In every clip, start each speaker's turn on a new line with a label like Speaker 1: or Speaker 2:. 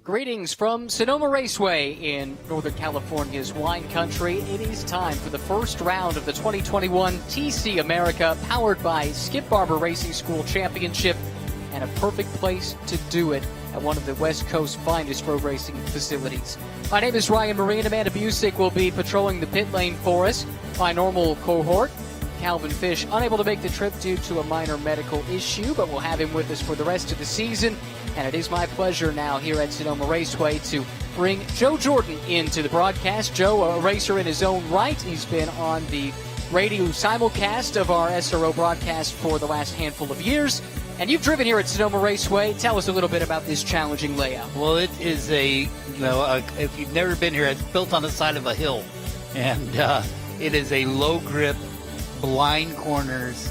Speaker 1: Greetings from Sonoma Raceway in Northern California's wine country. It is time for the first round of the 2021 TC America, powered by Skip Barber Racing School Championship, and a perfect place to do it at one of the West Coast's finest road racing facilities. My name is Ryan Marine. Amanda Busick will be patrolling the pit lane for us. My normal cohort, Calvin Fish, unable to make the trip due to a minor medical issue, but we'll have him with us for the rest of the season. And it is my pleasure now here at Sonoma Raceway to bring Joe Jordan into the broadcast. Joe, a racer in his own right. He's been on the radio simulcast of our SRO broadcast for the last handful of years. And you've driven here at Sonoma Raceway. Tell us a little bit about this challenging layout.
Speaker 2: Well, it is if you've never been here, it's built on the side of a hill. And it is a low grip, blind corners,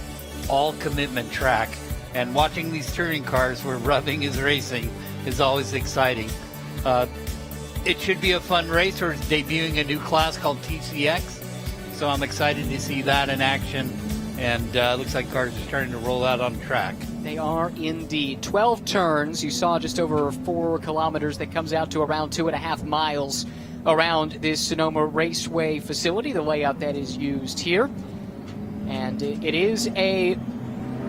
Speaker 2: all commitment track. And watching these touring cars where rubbing is racing is always exciting. It should be a fun race. We're debuting a new class called TCX. So I'm excited to see that in action. And looks like cars are starting to roll out on the track.
Speaker 1: They are indeed. 12 turns. You saw just over 4 kilometers. That comes out to around 2.5 miles around this Sonoma Raceway facility, the layout that is used here. And it is a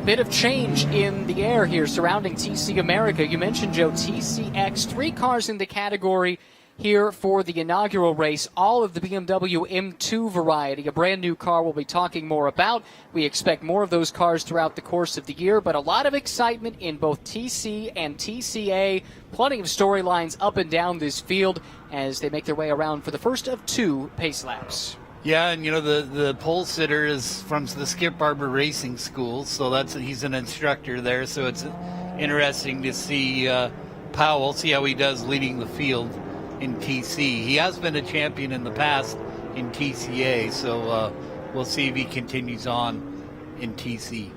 Speaker 1: bit of change in the air here surrounding TC America. You mentioned, Joe, TCX, 3 cars in the category here for the inaugural race, all of the BMW M2 variety, a brand new car we'll be talking more about. We expect more of those cars throughout the course of the year, but a lot of excitement in both TC and TCA. Plenty of storylines up and down this field as they make their way around for the first of 2 pace laps.
Speaker 2: Yeah, and the pole sitter is from the Skip Barber Racing Schools, so he's an instructor there. So it's interesting to see Powell, see how he does leading the field in TC. He has been a champion in the past in TCA, so we'll see if he continues on in TC.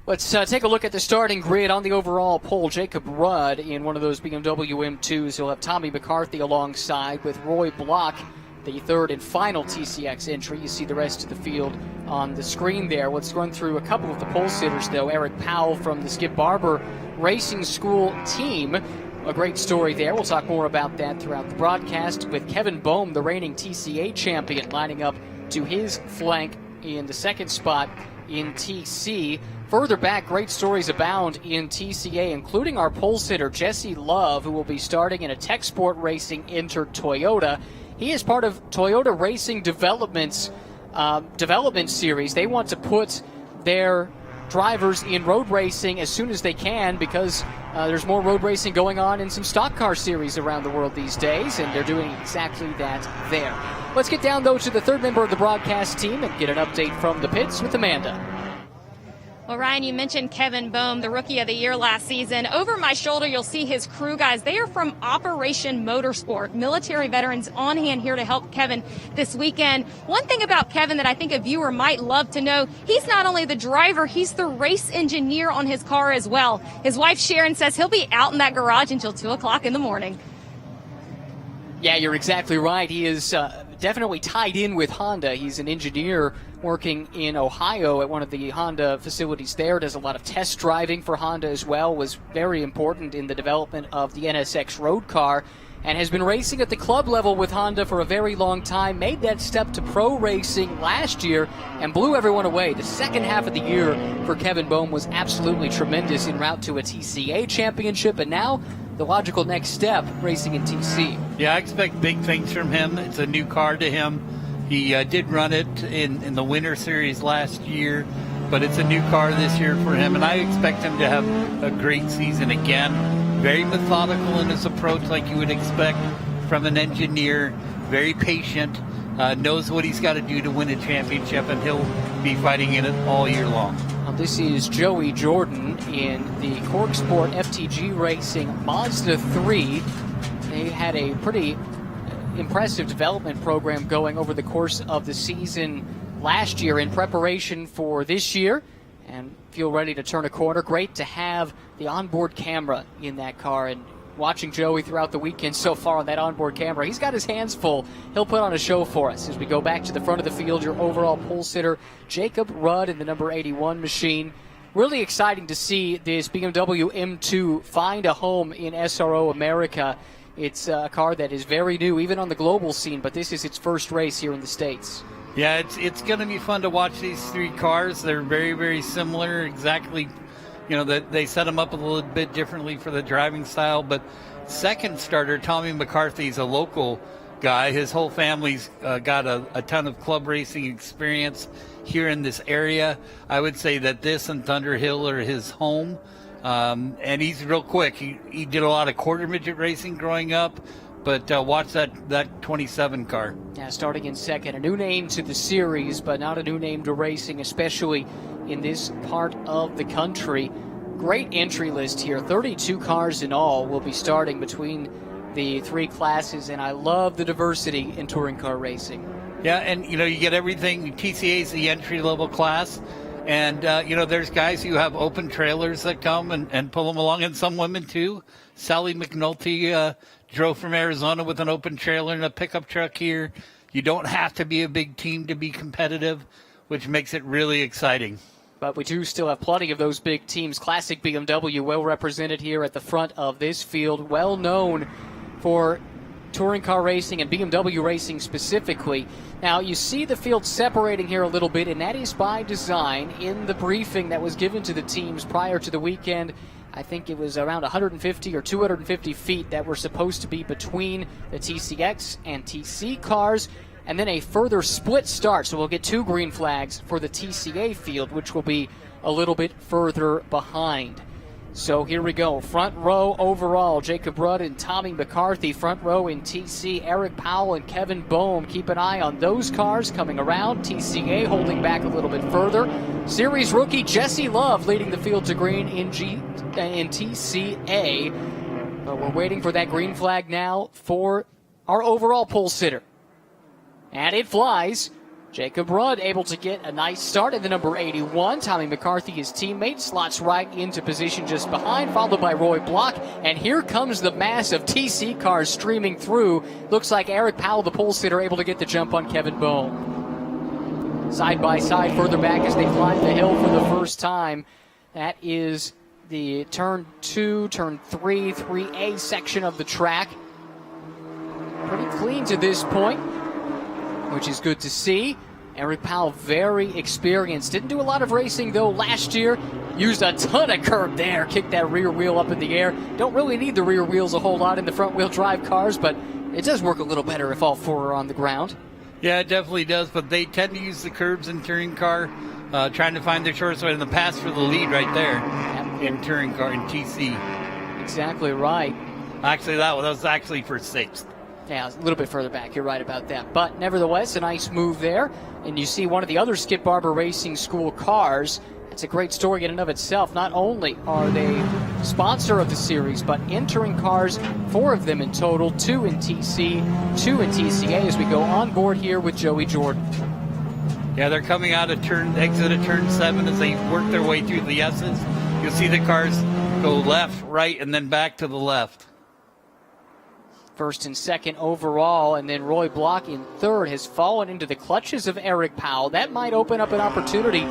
Speaker 1: Let's take a look at the starting grid. On the overall pole, Jacob Rudd in one of those BMW M2s. He'll have Tommy McCarthy alongside with Roy Block, the third and final TCX entry. You see the rest of the field on the screen there. Let's run through a couple of the pole sitters, though. Eric Powell from the Skip Barber Racing School team. A great story there. We'll talk more about that throughout the broadcast, with Kevin Boehm, the reigning TCA champion, lining up to his flank in the second spot in TC. Further back, great stories abound in TCA, including our pole sitter, Jesse Love, who will be starting in a Tech Sport Racing entered Toyota. He is part of Toyota Racing Development's development series. They want to put their drivers in road racing as soon as they can, because there's more road racing going on in some stock car series around the world these days, and they're doing exactly that there. Let's get down, though, to the third member of the broadcast team and get an update from the pits with Amanda.
Speaker 3: Well, Ryan, you mentioned Kevin Boehm, the Rookie of the Year last season. Over my shoulder, you'll see his crew guys. They are from Operation Motorsport, military veterans on hand here to help Kevin this weekend. One thing about Kevin that I think a viewer might love to know, he's not only the driver, he's the race engineer on his car as well. His wife Sharon says he'll be out in that garage until 2 o'clock in the morning.
Speaker 1: Yeah, you're exactly right. He is definitely tied in with Honda. He's an engineer working in Ohio at one of the Honda facilities there. Does a lot of test driving for Honda as well. Was very important in the development of the NSX road car, and has been racing at the club level with Honda for a very long time. Made that step to pro racing last year and blew everyone away. The second half of the year for Kevin Boehm was absolutely tremendous, en route to a TCA championship, and now the logical next step, racing in TC.
Speaker 2: Yeah, I expect big things from him. It's a new car to him. He did run it in the Winter Series last year, but it's a new car this year for him, and I expect him to have a great season again. Very methodical in his approach, like you would expect from an engineer. Very patient, knows what he's got to do to win a championship, and he'll be fighting in it all year long.
Speaker 1: Now, this is Joey Jordan in the Cork Sport FTG Racing Mazda 3. They had a pretty impressive development program going over the course of the season last year in preparation for this year, and feel ready to turn a corner. Great to have the onboard camera in that car, and watching Joey throughout the weekend so far on that onboard camera, he's got his hands full. He'll put on a show for us as we go back to the front of the field. Your overall pole sitter, Jacob Rudd, in the number 81 machine. really exciting to see this BMW M2 find a home in SRO America. It's a car that is very new, even on the global scene, but this is its first race here in the States.
Speaker 2: Yeah, it's going to be fun to watch these three cars. They're very, very similar. Exactly, they set them up a little bit differently for the driving style. But second starter, Tommy McCarthy's a local guy. His whole family's got a ton of club racing experience here in this area. I would say that this and Thunder Hill are his home. And he's real quick. He did a lot of quarter midget racing growing up. But watch that 27 car.
Speaker 1: Yeah, starting in second. A new name to the series, but not a new name to racing, especially in this part of the country. Great entry list here. 32 cars in all will be starting between the three classes, and I love the diversity in touring car racing.
Speaker 2: Yeah, and, you get everything. TCA is the entry-level class. And, there's guys who have open trailers that come and pull them along, and some women, too. Sally McNulty drove from Arizona with an open trailer and a pickup truck here. You don't have to be a big team to be competitive, which makes it really exciting.
Speaker 1: But we do still have plenty of those big teams. Classic BMW well represented here at the front of this field, well known for touring car racing and BMW racing specifically. Now, you see the field separating here a little bit, and that is by design. In the briefing that was given to the teams prior to the weekend, I think it was around 150 or 250 feet that were supposed to be between the TCX and TC cars, and then a further split start. So we'll get two green flags for the TCA field, which will be a little bit further behind. So here we go. Front row overall, Jacob Rudd and Tommy McCarthy. Front row in TC, Eric Powell and Kevin Bohm. Keep an eye on those cars coming around. TCA holding back a little bit further. Series rookie Jesse Love leading the field to green in TCA. But we're waiting for that green flag now for our overall pole sitter. And it flies. Jacob Rudd able to get a nice start at the number 81. Tommy McCarthy, his teammate, slots right into position just behind, followed by Roy Block. And here comes the mass of TC cars streaming through. Looks like Eric Powell, the pole sitter, able to get the jump on Kevin Bohm. Side by side further back as they climb the hill for the first time. That is the turn 2, turn 3, 3A section of the track. Pretty clean to this point, which is good to see. Eric Powell, very experienced. Didn't do a lot of racing, though, last year. Used a ton of curb there. Kicked that rear wheel up in the air. Don't really need the rear wheels a whole lot in the front-wheel drive cars, but it does work a little better if all four are on the ground.
Speaker 2: Yeah, it definitely does, but they tend to use the curbs in touring car, trying to find their shortest way in the pass for the lead right there in touring car, in TC.
Speaker 1: Exactly right.
Speaker 2: Actually, that was actually for sixth.
Speaker 1: Yeah, a little bit further back. You're right about that. But nevertheless, a nice move there. And you see one of the other Skip Barber Racing School cars. It's a great story in and of itself. Not only are they sponsor of the series, but entering cars, 4 of them in total, 2 in TC, 2 in TCA, as we go on board here with Joey Jordan.
Speaker 2: Yeah, they're coming out of exit of turn 7 as they work their way through the S's. You'll see the cars go left, right, and then back to the left.
Speaker 1: First and second overall, and then Roy Block in third has fallen into the clutches of Eric Powell. That might open up an opportunity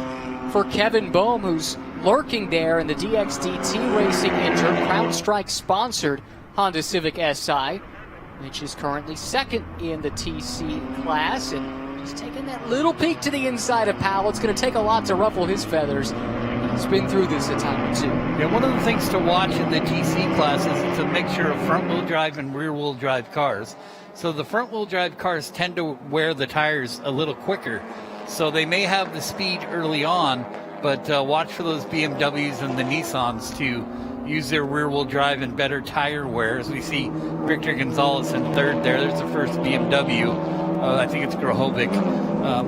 Speaker 1: for Kevin Bohm, who's lurking there in the DXDT Racing Inter Crown Strike sponsored Honda Civic Si, which is currently second in the TC class, and just taking that little peek to the inside of Powell. It's going to take a lot to ruffle his feathers. He's been through this a time or two.
Speaker 2: Yeah, one of the things to watch in the TC class is it's a mixture of front-wheel drive and rear-wheel drive cars. So the front-wheel drive cars tend to wear the tires a little quicker. So they may have the speed early on, but watch for those BMWs and the Nissans to use their rear-wheel drive and better tire wear. As we see Victor Gonzalez in third there. There's the first BMW. I think it's Grahovic.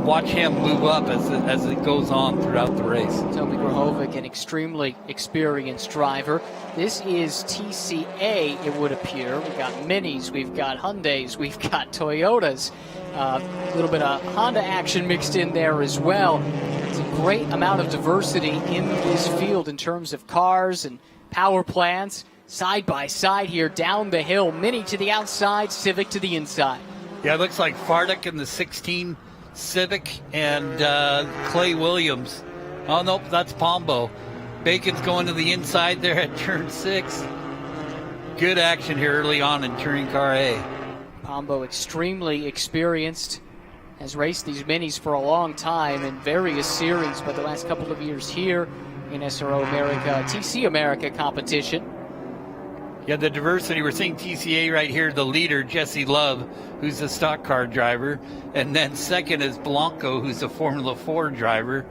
Speaker 2: Watch him move up as it goes on throughout the race.
Speaker 1: Toby Grahovic, an extremely experienced driver. This is TCA, it would appear. We've got Minis, we've got Hyundais, we've got Toyotas. A little bit of Honda action mixed in there as well. It's a great amount of diversity in this field in terms of cars and power plants. Side by side here down the hill. Mini to the outside, Civic to the inside.
Speaker 2: Yeah, it looks like Fardick in the 16 Civic and Clay Williams. Oh, nope, that's Pombo. Bacon's going to the inside there at turn 6. Good action here early on in touring car A.
Speaker 1: Pombo extremely experienced, has raced these minis for a long time in various series, but the last couple of years here in SRO America, TC America competition.
Speaker 2: Yeah, the diversity. We're seeing TCA right here, the leader, Jesse Love, who's a stock car driver. And then second is Blanco, who's a Formula 4 driver.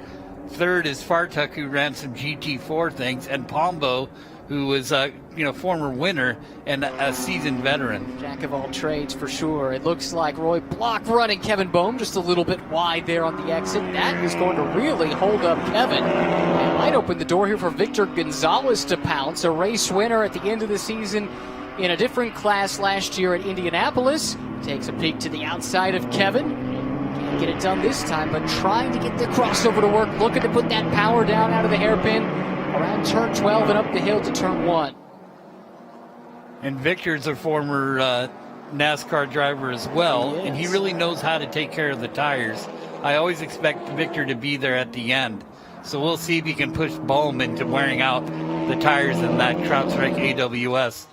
Speaker 2: Third is Fartuk, who ran some GT4 things. And Pombo, who was a former winner and a seasoned veteran. Jack
Speaker 1: of all trades for sure. It looks like Roy Block running Kevin Bohm just a little bit wide there on the exit. That is going to really hold up Kevin. And might open the door here for Victor Gonzalez to pounce, a race winner at the end of the season in a different class last year at Indianapolis. Takes a peek to the outside of Kevin. Can't get it done this time, but trying to get the crossover to work, looking to put that power down out of the hairpin around turn 12 and up the hill to turn 1.
Speaker 2: And Victor's a former NASCAR driver as well, and he really knows how to take care of the tires. I always expect Victor to be there at the end. So we'll see if he can push Bohm into wearing out the tires in that Krautstrike AWS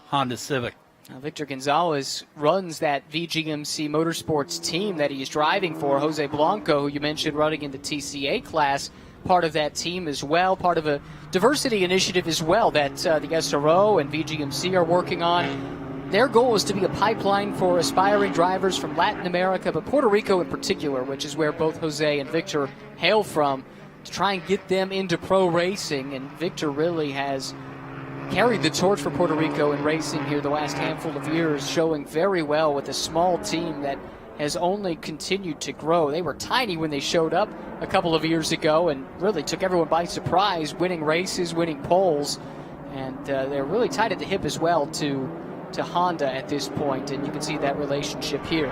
Speaker 2: Honda Civic.
Speaker 1: Now, Victor Gonzalez runs that VGMC Motorsports team that he's driving for. Jose Blanco, who you mentioned running in the TCA class, part of that team as well, part of a diversity initiative as well that the SRO and VGMC are working on. Their goal is to be a pipeline for aspiring drivers from Latin America, but Puerto Rico in particular, which is where both Jose and Victor hail from, to try and get them into pro racing. And Victor really has carried the torch for Puerto Rico in racing here the last handful of years, showing very well with a small team that has only continued to grow. They were tiny when they showed up a couple of years ago and really took everyone by surprise, winning races, winning poles. And they're really tied at the hip as well to Honda at this point, and you can see that relationship here.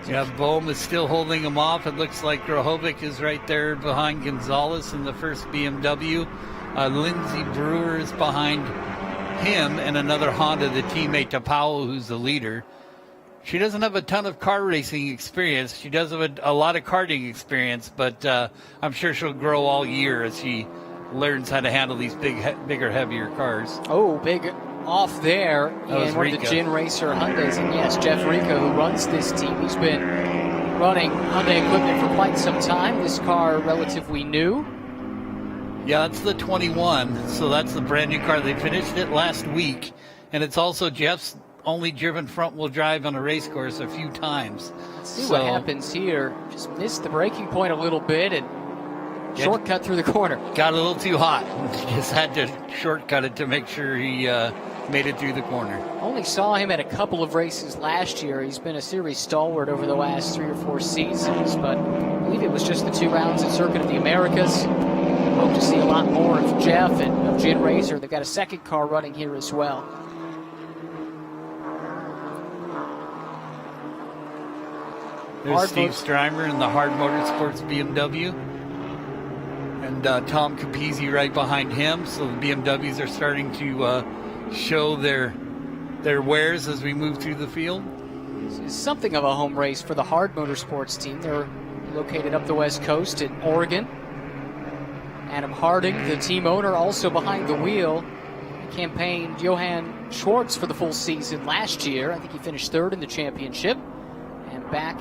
Speaker 2: Yeah, Bohm is still holding him off. It looks like Grahovic is right there behind Gonzalez in the first BMW. Lindsey Brewer is behind him and another Honda, the teammate to Powell, who's the leader. She doesn't have a ton of car racing experience. She does have a lot of karting experience, but I'm sure she'll grow all year as she learns how to handle these bigger, heavier cars.
Speaker 1: Oh, big off there in one of the Gin Racer Hyundais. And yes, Jeff Rico, who runs this team, he's been running Hyundai equipment for quite some time. This car relatively new.
Speaker 2: Yeah, that's the 21, so that's the brand new car. They finished it last week, and it's also Jeff's only driven front-wheel drive on a race course a few times.
Speaker 1: Let's see what happens here. Just missed the braking point a little bit and shortcut through the corner.
Speaker 2: Got a little too hot. Just had to shortcut it to make sure he made it through the corner.
Speaker 1: Only saw him at a couple of races last year. He's been a series stalwart over the last 3 or 4 seasons, but I believe it was just the 2 rounds at Circuit of the Americas. Hope to see a lot more of Jeff and of Gin Racer. They've got a second car running here as well.
Speaker 2: There's Steve Strymer in the Hard Motorsports BMW. And Tom Capizzi right behind him. So the BMWs are starting to show their wares as we move through the field.
Speaker 1: This is something of a home race for the Hard Motorsports team. They're located up the West Coast in Oregon. Adam Harding, the team owner, also behind the wheel. He campaigned Johan Schwartz for the full season last year. I think he finished 3rd in the championship. And back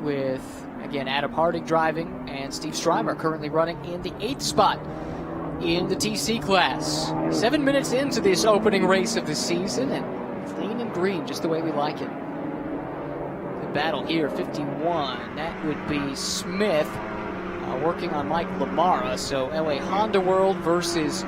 Speaker 1: with, again, Adam Harding driving and Steve Strymer currently running in the 8th spot in the TC class. 7 minutes into this opening race of the season, and clean and green, just the way we like it. Good battle here, 51. That would be Smith working on Mike Lamara. So LA Honda World versus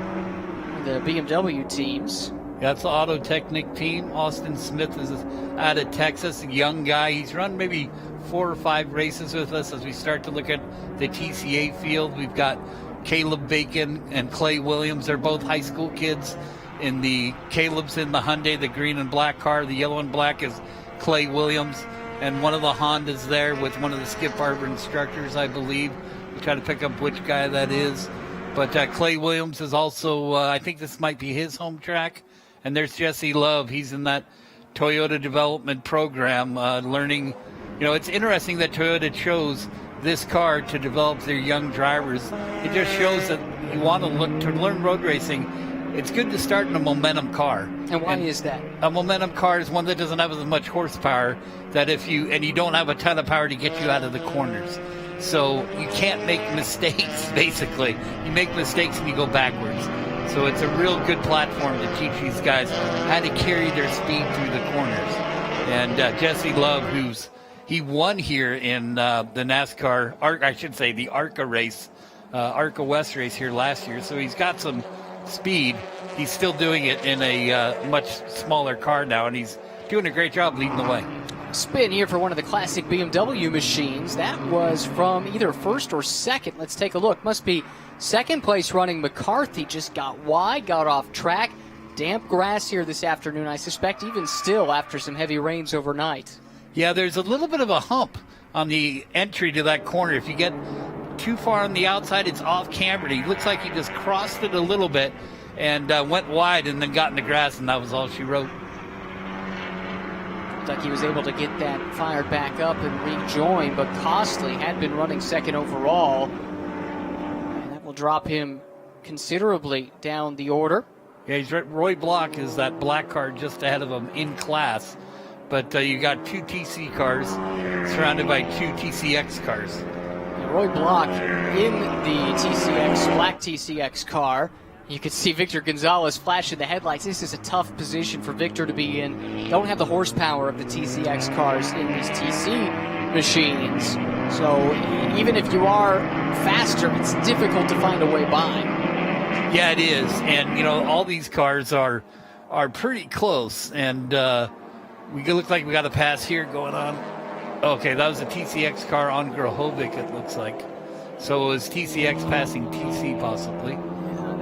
Speaker 1: the BMW teams.
Speaker 2: That's the Auto Technic team. Austin Smith is out of Texas, a young guy. He's run maybe 4 or 5 races with us as we start to look at the TCA field. We've got Caleb Bacon and Clay Williams. They're both high school kids. Caleb's in the Hyundai, the green and black car. The yellow and black is Clay Williams. And one of the Hondas there with one of the Skip Barber instructors, I believe. We try to pick up which guy that is. But Clay Williams is also, I think this might be his home track. And there's Jesse Love. He's in that Toyota development program learning. You know, it's interesting that Toyota chose this car to develop their young drivers. It just shows that you want to learn road racing. It's good to start in a momentum car.
Speaker 1: And why is that?
Speaker 2: A momentum car is one that doesn't have as much horsepower, that you don't have a ton of power to get you out of the corners. So you can't make mistakes, basically. You make mistakes and you go backwards. So it's a real good platform to teach these guys how to carry their speed through the corners. And Jesse Love, he won here in the NASCAR, the ARCA race, ARCA West race here last year. So he's got some speed. He's still doing it in a much smaller car now, and he's doing a great job leading the way.
Speaker 1: Spin here for one of the classic BMW machines. That was from either first or second. Let's take a look. Must be second place running McCarthy. Just got wide, got off track. Damp grass here this afternoon, I suspect, even still after some heavy rains overnight.
Speaker 2: Yeah, there's a little bit of a hump on the entry to that corner. If you get too far on the outside, it's off cambered. He looks like he just crossed it a little bit and went wide and then got in the grass, and that was all she wrote.
Speaker 1: Looked like he was able to get that fired back up and rejoin, but Costley had been running second overall, and that will drop him considerably down the order.
Speaker 2: Yeah, he's right. Roy Block is that black car just ahead of him in class, but you got two TC cars surrounded by two TCX cars.
Speaker 1: Roy Block in the TCX, black TCX car. You can see Victor Gonzalez flashing the headlights. This is a tough position for Victor to be in. Don't have the horsepower of the TCX cars in these TC machines. So even if you are faster, it's difficult to find a way by.
Speaker 2: Yeah, it is. And, all these cars are pretty close. And we look like we got a pass here going on. Okay, that was a TCX car on Grahovic, it looks like. So it was TCX passing TC possibly.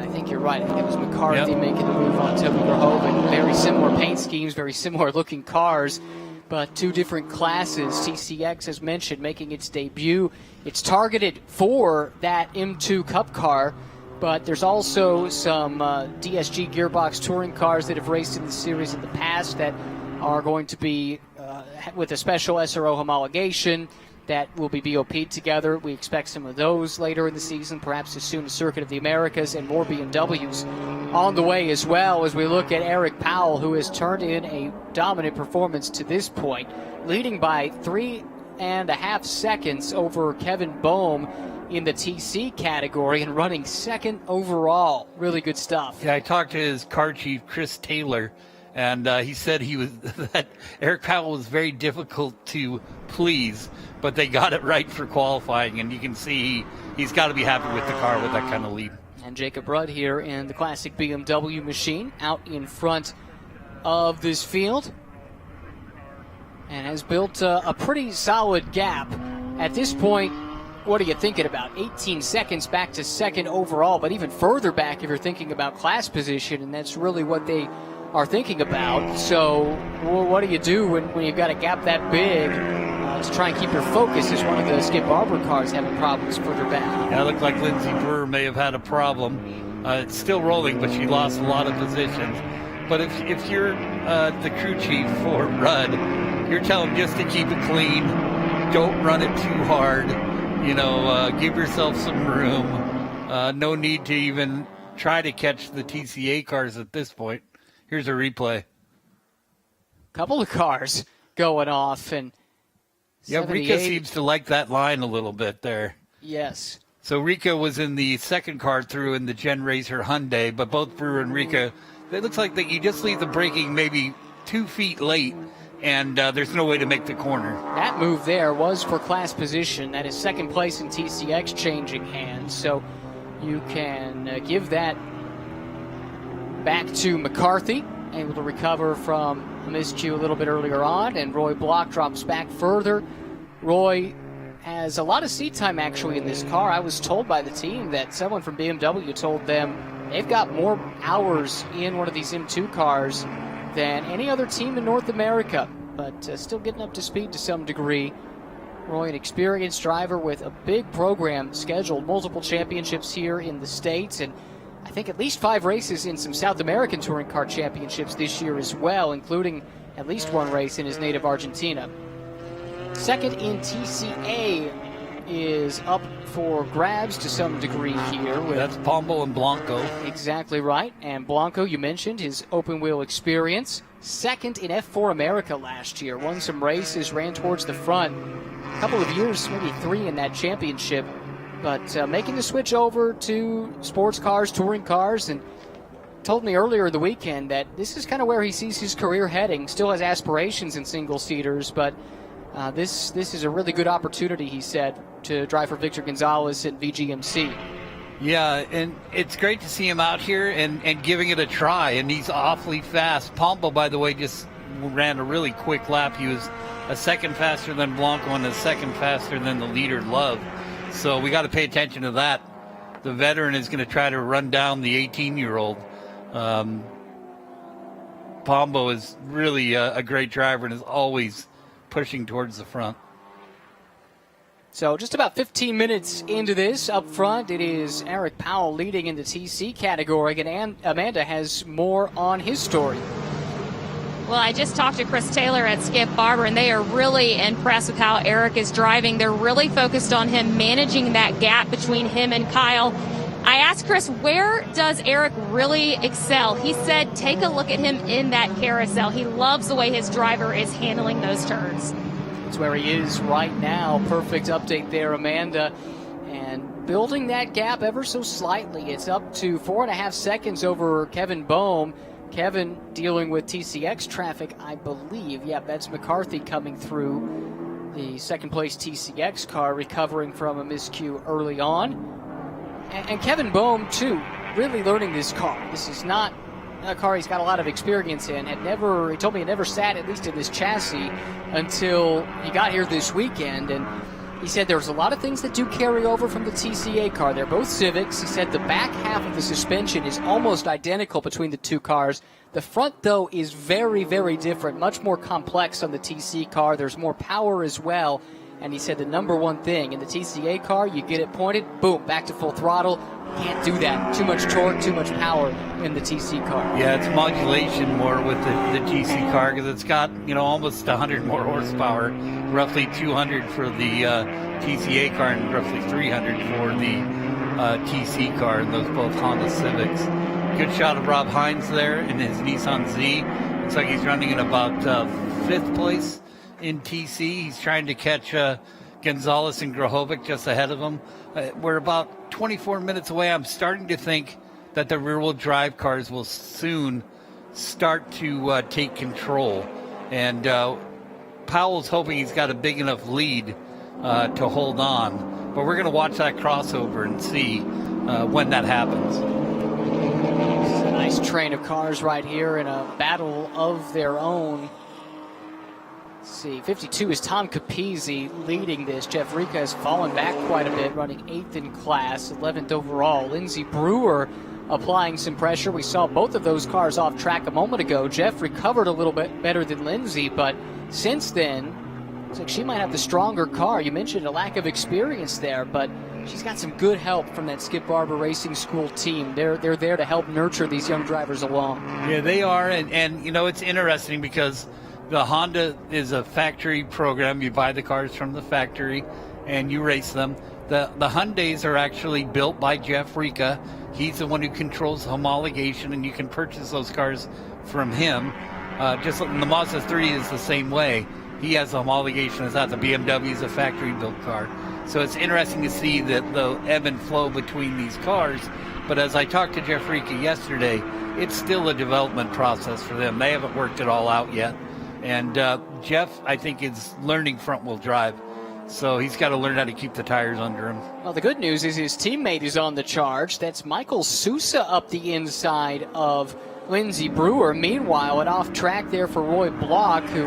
Speaker 1: I think you're right. I think it was McCarthy making the move on Toby Grahovic. Very similar paint schemes, very similar looking cars, but two different classes. TCX, as mentioned, making its debut. It's targeted for that M2 Cup car, but there's also some DSG Gearbox touring cars that have raced in the series in the past that are going to be with a special SRO homologation that will be BOP'd together. We expect some of those later in the season, perhaps as soon as Circuit of the Americas, and more BMWs on the way as well, as we look at Eric Powell, who has turned in a dominant performance to this point, leading by 3.5 seconds over Kevin Boehm in the TC category and running second overall. Really good stuff.
Speaker 2: Yeah, I talked to his car chief, Chris Taylor, and he said that Eric Powell was very difficult to please, but they got it right for qualifying, and you can see he's got to be happy with the car with that kind of lead.
Speaker 1: And Jacob Rudd here in the classic BMW machine out in front of this field and has built a pretty solid gap. At this point, what are you thinking about? 18 seconds back to second overall, but even further back if you're thinking about class position, and that's really what they are thinking about. So what do you do when you've got a gap that big to try and keep your focus as one of the Skip Barber cars having problems further back?
Speaker 2: Yeah, it looked like Lindsey Brewer may have had a problem. It's still rolling, but she lost a lot of positions. But if you're the crew chief for Rudd, you're telling just to keep it clean. Don't run it too hard. Give yourself some room. No need to even try to catch the TCA cars at this point. Here's a replay.
Speaker 1: Couple of cars going off, and
Speaker 2: yeah, Rika seems to like that line a little bit there.
Speaker 1: Yes.
Speaker 2: So Rika was in the second car through in the Gen Racer Hyundai, but both Brewer and Rika, it looks like that you just leave the braking maybe 2 feet late, and there's no way to make the corner. That
Speaker 1: move there was for class position. That is second place in TCX changing hands, so you can give that back to McCarthy, able to recover from a miscue a little bit earlier on, and Roy Block drops back further. Roy has a lot of seat time actually in this car. I was told by the team that someone from BMW told them they've got more hours in one of these M2 cars than any other team in North America, but still getting up to speed to some degree. Roy, an experienced driver with a big program scheduled, multiple championships here in the States, and I think at least 5 races in some South American Touring Car Championships this year as well, including at least one race in his native Argentina. Second in TCA is up for grabs to some degree here.
Speaker 2: That's Pombo and Blanco.
Speaker 1: Exactly right. And Blanco, you mentioned his open wheel experience. Second in F4 America last year. Won some races, ran towards the front. A couple of years, maybe 3 in that championship. But making the switch over to sports cars, touring cars, and told me earlier in the weekend that this is kind of where he sees his career heading. Still has aspirations in single-seaters, but this is a really good opportunity, he said, to drive for Victor Gonzalez at VGMC.
Speaker 2: Yeah, and it's great to see him out here and giving it a try, and he's awfully fast. Pombo, by the way, just ran a really quick lap. He was a second faster than Blanco and a second faster than the leader, Love. So we got to pay attention to that. The veteran is going to try to run down the 18-year-old. Pombo is really a great driver and is always pushing towards the front.
Speaker 1: So just about 15 minutes into this, up front, it is Eric Powell leading in the TC category, and Amanda has more on his story.
Speaker 3: Well, I just talked to Chris Taylor at Skip Barber, and they are really impressed with how Eric is driving. They're really focused on him managing that gap between him and Kyle. I asked Chris, where does Eric really excel? He said, take a look at him in that carousel. He loves the way his driver is handling those turns.
Speaker 1: That's where he is right now. Perfect update there, Amanda. And building that gap ever so slightly. It's up to 4.5 seconds over Kevin Boehm. Kevin dealing with TCX traffic, I believe. Yeah, that's McCarthy coming through the second place TCX car, recovering from a miscue early on. And Kevin Boehm, too, really learning this car. This is not a car he's got a lot of experience in. He told me he never sat, at least in this chassis, until he got here this weekend. And he said there's a lot of things that do carry over from the TCA car. They're both Civics. He said the back half of the suspension is almost identical between the two cars. The front, though, is very, very different, much more complex on the TC car. There's more power as well. And he said the number one thing in the TCA car, you get it pointed, boom, back to full throttle. Can't do that. Too much torque, too much power in the TC car.
Speaker 2: Yeah, it's modulation more with the TC car because it's got, almost 100 more horsepower, roughly 200 for the TCA car and roughly 300 for the TC car, and those both Honda Civics. Good shot of Rob Hines there in his Nissan Z. Looks like he's running in about 5th place in TC. He's trying to catch Gonzalez and Grahovic just ahead of him. We're about 24 minutes away. I'm starting to think that the rear-wheel drive cars will soon start to take control. And Powell's hoping he's got a big enough lead to hold on. But we're going to watch that crossover and see when that happens.
Speaker 1: It's a nice train of cars right here in a battle of their own. Let's see, 52 is Tom Capizzi leading this. Jeff Rica has fallen back quite a bit, running 8th in class, 11th overall. Lindsey Brewer applying some pressure. We saw both of those cars off track a moment ago. Jeff recovered a little bit better than Lindsey, but since then, looks like she might have the stronger car. You mentioned a lack of experience there, but she's got some good help from that Skip Barber Racing School team. They're there to help nurture these young drivers along.
Speaker 2: Yeah, they are, and it's interesting because the Honda is a factory program. You buy the cars from the factory and you race them. The Hyundais are actually built by Jeff Rica. He's the one who controls homologation, and you can purchase those cars from him. Just like the Mazda 3 is the same way. He has homologation as that. The BMW is a factory-built car. So it's interesting to see the ebb and flow between these cars. But as I talked to Jeff Rica yesterday, it's still a development process for them. They haven't worked it all out yet. And Jeff, I think, is learning front-wheel drive. So he's got to learn how to keep the tires under him.
Speaker 1: Well, the good news is his teammate is on the charge. That's Michael Sousa up the inside of Lindsey Brewer. Meanwhile, an off track there for Roy Block, who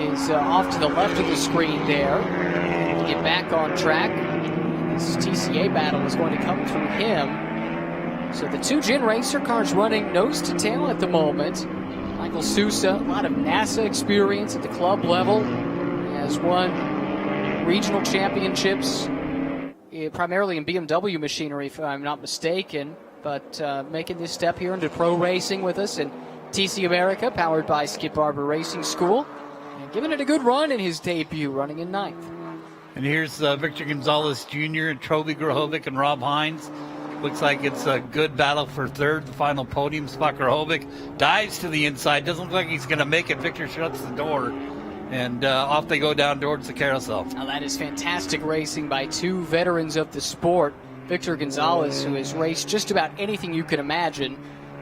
Speaker 1: is off to the left of the screen there. To get back on track, this TCA battle is going to come through him. So the two Gen Racer cars running nose to tail at the moment. Michael Sousa, a lot of NASA experience at the club level. He has won regional championships, primarily in BMW machinery, if I'm not mistaken, but making this step here into pro racing with us in TC America, powered by Skip Barber Racing School, and giving it a good run in his debut, running in 9th.
Speaker 2: And here's Victor Gonzalez Jr. and Toby Grahovic and Rob Hines. Looks like it's a good battle for third, the final podium spot. Grahovic dives to the inside. Doesn't look like he's going to make it. Victor shuts the door, and off they go down towards the carousel.
Speaker 1: Now that is fantastic racing by two veterans of the sport. Victor Gonzalez, who has raced just about anything you can imagine,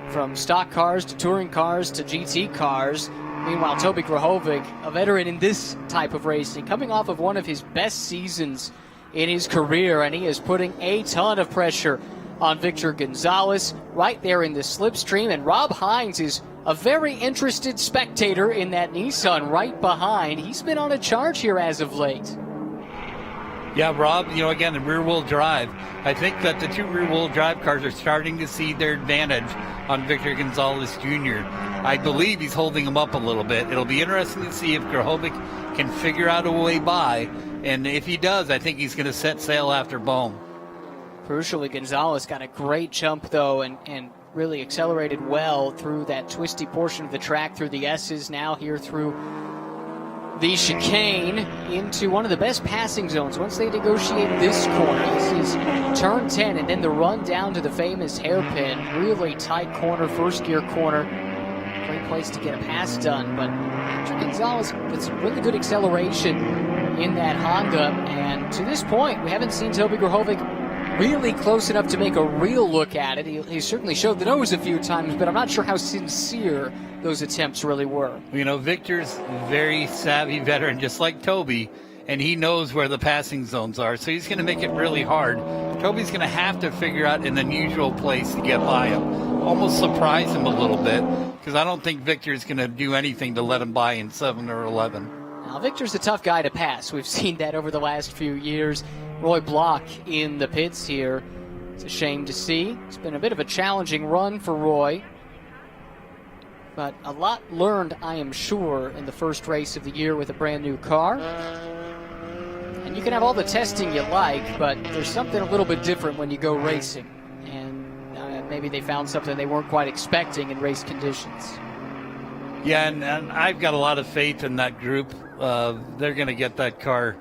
Speaker 1: from stock cars to touring cars to GT cars. Meanwhile, Toby Grahovic, a veteran in this type of racing, coming off of one of his best seasons in his career, and he is putting a ton of pressure on Victor Gonzalez right there in the slipstream. And Rob Hines is a very interested spectator in that Nissan right behind. He's been on a charge here as of late.
Speaker 2: Yeah, Rob, again, the rear-wheel drive. I think that the two rear-wheel drive cars are starting to see their advantage on Victor Gonzalez Jr. I believe he's holding him up a little bit. It'll be interesting to see if Grahovic can figure out a way by. And if he does, I think he's going to set sail after Bohm.
Speaker 1: Crucially, Gonzalez got a great jump, though, and really accelerated well through that twisty portion of the track, through the S's, now here through the chicane into one of the best passing zones. Once they negotiate this corner, this is turn 10, and then the run down to the famous hairpin. Really tight corner, first gear corner. Great place to get a pass done, but Gonzalez with some really good acceleration in that Honda, and to this point, we haven't seen Toby Grahovic really close enough to make a real look at it. He certainly showed the nose a few times, but I'm not sure how sincere those attempts really were.
Speaker 2: Victor's a very savvy veteran, just like Toby, and he knows where the passing zones are, so he's going to make it really hard. Toby's going to have to figure out an unusual place to get by him, almost surprise him a little bit, because I don't think Victor's going to do anything to let him by in 7 or 11.
Speaker 1: Now, Victor's a tough guy to pass. We've seen that over the last few years. Roy Block in the pits here. It's a shame to see. It's been a bit of a challenging run for Roy, but a lot learned, I am sure, in the first race of the year with a brand new car. And you can have all the testing you like, but there's something a little bit different when you go racing. And maybe they found something they weren't quite expecting in race conditions.
Speaker 2: Yeah, and I've got a lot of faith in that group. They're going to get that car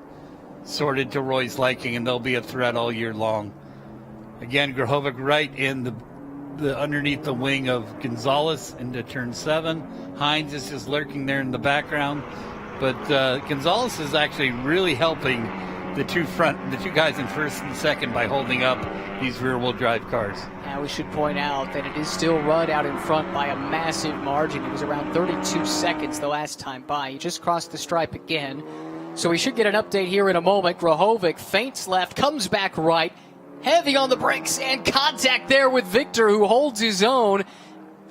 Speaker 2: sorted to Roy's liking, and they'll be a threat all year long. Again, Grahovic right in the underneath the wing of Gonzalez into turn 7. Hines is just lurking there in the background, but Gonzalez is actually really helping the two guys in first and second by holding up these rear-wheel drive cars.
Speaker 1: Now we should point out that it is still run out in front by a massive margin. It was around 32 seconds the last time by. He just crossed the stripe again. So we should get an update here in a moment. Grahovic feints left, comes back right, heavy on the brakes, and contact there with Victor, who holds his own.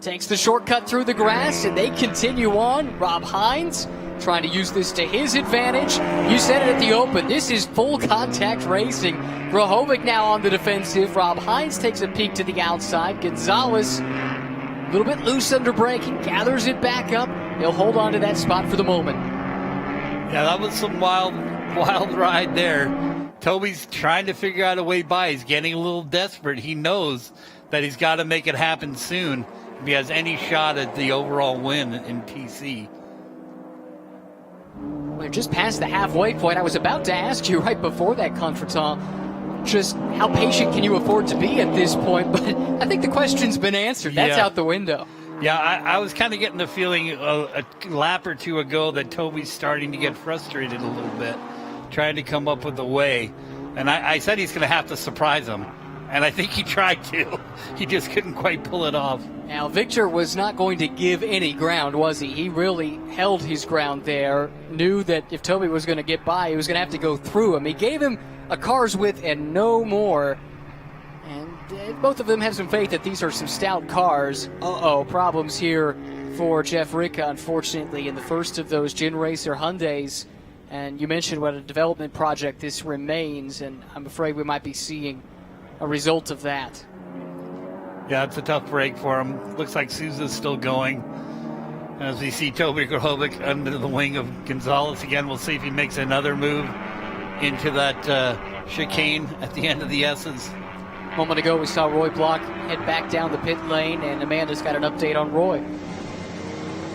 Speaker 1: Takes the shortcut through the grass, and they continue on. Rob Hines trying to use this to his advantage. You said it at the open. This is full contact racing. Grahovic now on the defensive. Rob Hines takes a peek to the outside. Gonzalez a little bit loose under braking, gathers it back up. He'll hold on to that spot for the moment.
Speaker 2: Yeah, that was some wild ride there. Toby's trying to figure out a way by. He's getting a little desperate. He knows that he's got to make it happen soon if he has any shot at the overall win in TC.
Speaker 1: We're just past the halfway point. I was about to ask you right before that contretemps, just how patient can you afford to be at this point? But I think the question's been answered. That's out the window.
Speaker 2: Yeah, I was kind of getting the feeling a lap or two ago that Toby's starting to get frustrated a little bit, trying to come up with a way. And I said he's going to have to surprise him. And I think he tried to. He just couldn't quite pull it off.
Speaker 1: Now, Victor was not going to give any ground, was he? He really held his ground there, knew that if Toby was going to get by, he was going to have to go through him. He gave him a car's width and no more. And both of them have some faith that these are some stout cars. Problems here for Jeff Ricca, unfortunately, in the first of those Gin Racer Hyundais. And you mentioned what a development project this remains, and I'm afraid we might be seeing a result of that.
Speaker 2: Yeah, it's a tough break for him. Looks like Souza's still going. As we see Toby Grahovic under the wing of Gonzalez again, we'll see if he makes another move into that chicane at the end of the S's.
Speaker 1: A moment ago, we saw Roy Block head back down the pit lane, and Amanda's got an update on Roy.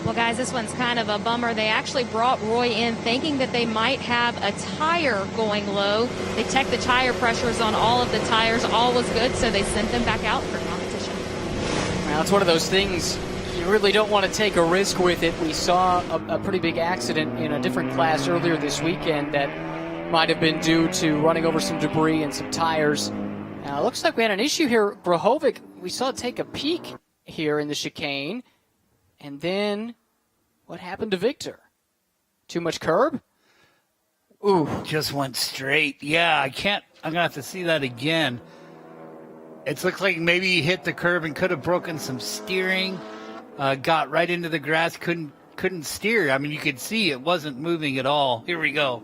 Speaker 3: Well, guys, this one's kind of a bummer. They actually brought Roy in thinking that they might have a tire going low. They checked the tire pressures on all of the tires. All was good, so they sent them back out for competition.
Speaker 1: Well, it's one of those things you really don't want to take a risk with it. We saw a pretty big accident in a different class earlier this weekend that might have been due to running over some debris and some tires. Looks like we had an issue here. Grahovic, we saw it take a peek here in the chicane. And then what happened to Victor? Too much curb?
Speaker 2: Ooh, just went straight. Yeah, I'm going to have to see that again. It looks like maybe he hit the curb and could have broken some steering. Got right into the grass, couldn't steer. I mean, you could see it wasn't moving at all. Here we go.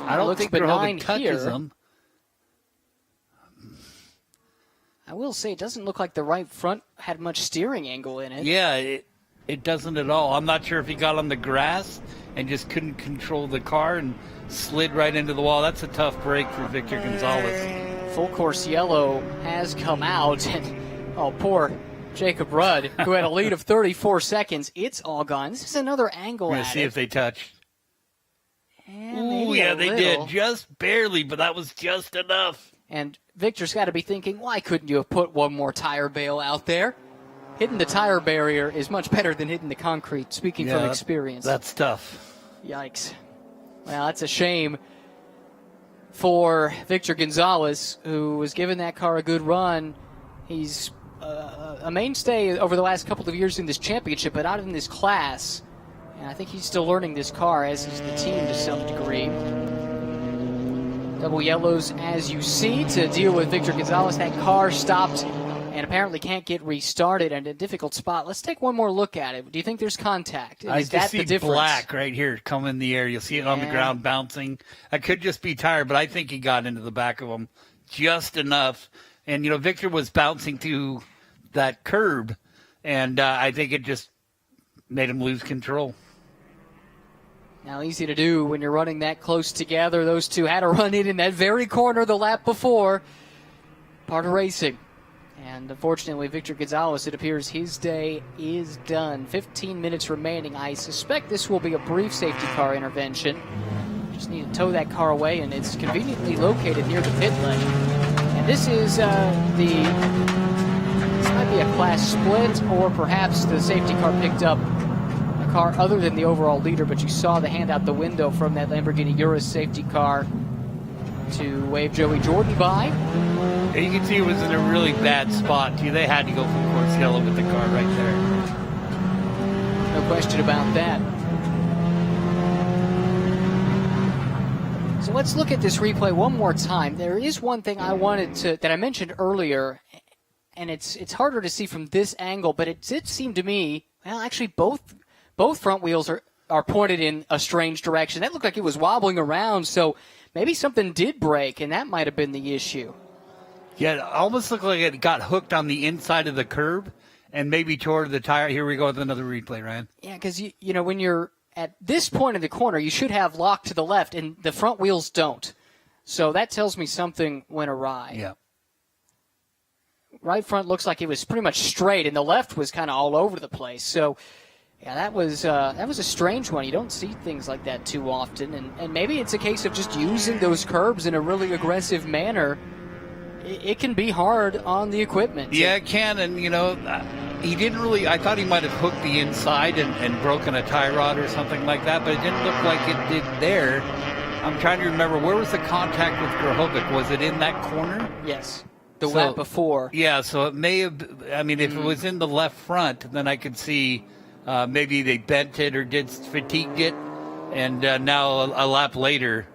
Speaker 2: I don't think Grahovic touches him.
Speaker 1: I will say it doesn't look like the right front had much steering angle in it.
Speaker 2: Yeah, it doesn't at all. I'm not sure if he got on the grass and just couldn't control the car and slid right into the wall. That's a tough break for Victor Gonzalez.
Speaker 1: Full course yellow has come out. And, oh, poor Jacob Rudd, who had a lead of 34 seconds. It's all gone. This is another angle
Speaker 2: We're
Speaker 1: at
Speaker 2: going to see if they touch.
Speaker 1: Ooh,
Speaker 2: yeah, they did. Just barely, but that was just enough.
Speaker 1: And Victor's got to be thinking, why couldn't you have put one more tire bale out there? Hitting the tire barrier is much better than hitting the concrete, speaking from experience.
Speaker 2: That's tough.
Speaker 1: Yikes. Well, that's a shame for Victor Gonzalez, who was giving that car a good run. He's a mainstay over the last couple of years in this championship, but not in this class. And I think he's still learning this car, as is the team to some degree. Double yellows, as you see, to deal with Victor Gonzalez. That car stopped and apparently can't get restarted in a difficult spot. Let's take one more look at it. Do you think there's contact?
Speaker 2: I just see black right here come in the air. You'll see it on the ground bouncing. That could just be tire, but I think he got into the back of him just enough. And, Victor was bouncing through that curb, and I think it just made him lose control.
Speaker 1: Now, easy to do when you're running that close together. Those two had a run in that very corner the lap before. Part of racing. And unfortunately, Victor Gonzalez, it appears his day is done. 15 minutes remaining. I suspect this will be a brief safety car intervention. Just need to tow that car away, and it's conveniently located near the pit lane. And this is this might be a class split, or perhaps the safety car picked up car other than the overall leader, but you saw the hand out the window from that Lamborghini Urus safety car to wave Joey Jordan by.
Speaker 2: You can see it was in a really bad spot, too. They had to go full course yellow with the car right there.
Speaker 1: No question about that. So let's look at this replay one more time. There is one thing that I mentioned earlier, and it's harder to see from this angle, but it did seem to me, well, actually both front wheels are pointed in a strange direction. That looked like it was wobbling around, so maybe something did break, and that might have been the issue.
Speaker 2: Yeah, it almost looked like it got hooked on the inside of the curb and maybe tore the tire. Here we go with another replay, Ryan.
Speaker 1: Yeah, because, when you're at this point in the corner, you should have lock to the left, and the front wheels don't. So that tells me something went awry.
Speaker 2: Yeah.
Speaker 1: Right front looks like it was pretty much straight, and the left was kind of all over the place. So, yeah, that was a strange one. You don't see things like that too often, and maybe it's a case of just using those curbs in a really aggressive manner. It can be hard on the equipment.
Speaker 2: Yeah, it can, and he didn't really. I thought he might have hooked the inside and broken a tie rod or something like that, but it didn't look like it did there. I'm trying to remember, where was the contact with Grahovic? Was it in that corner?
Speaker 1: Yes, the lap before.
Speaker 2: Yeah, so it may have. I mean, if it was in the left front, then I could see. Maybe they bent it or fatigued it, and now a lap later,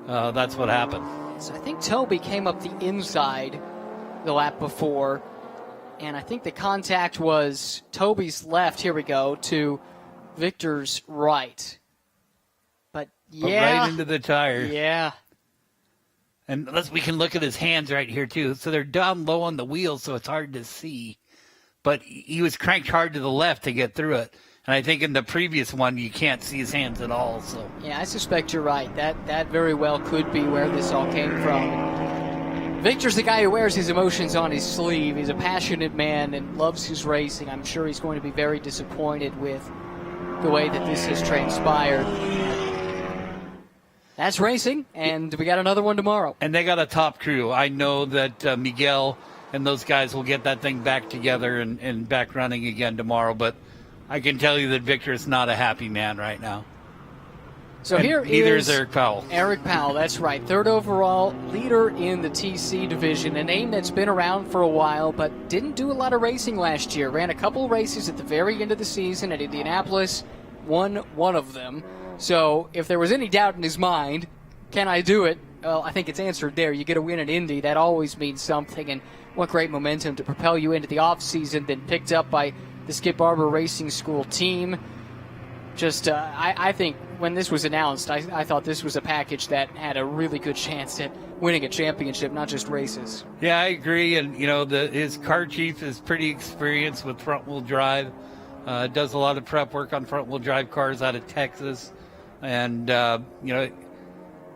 Speaker 2: that's what happened.
Speaker 1: So I think Toby came up the inside the lap before, and I think the contact was Toby's left, here we go, to Victor's right. But
Speaker 2: right into the tire.
Speaker 1: Yeah.
Speaker 2: And we can look at his hands right here, too. So they're down low on the wheels, so it's hard to see. But he was cranked hard to the left to get through it. And I think in the previous one, you can't see his hands at all. So
Speaker 1: yeah, I suspect you're right. That very well could be where this all came from. Victor's the guy who wears his emotions on his sleeve. He's a passionate man and loves his racing. I'm sure he's going to be very disappointed with the way that this has transpired. That's racing, and we got another one tomorrow.
Speaker 2: And they got a top crew. I know that Miguel and those guys will get that thing back together and back running again tomorrow. But I can tell you that Victor is not a happy man right now.
Speaker 1: So
Speaker 2: and
Speaker 1: here
Speaker 2: neither
Speaker 1: is
Speaker 2: Eric Powell.
Speaker 1: Eric Powell, that's right. Third overall, leader in the TC division. A name that's been around for a while, but didn't do a lot of racing last year. Ran a couple of races at the very end of the season at Indianapolis, won one of them. So if there was any doubt in his mind, can I do it? Well, I think it's answered there. You get a win at Indy, that always means something. And what great momentum to propel you into the offseason, then picked up by the Skip Barber Racing School team. Just, I think when this was announced, I thought this was a package that had a really good chance at winning a championship, not just races.
Speaker 2: Yeah, I agree. And, you know, his car chief is pretty experienced with front-wheel drive. Does a lot of prep work on front-wheel drive cars out of Texas. And, you know,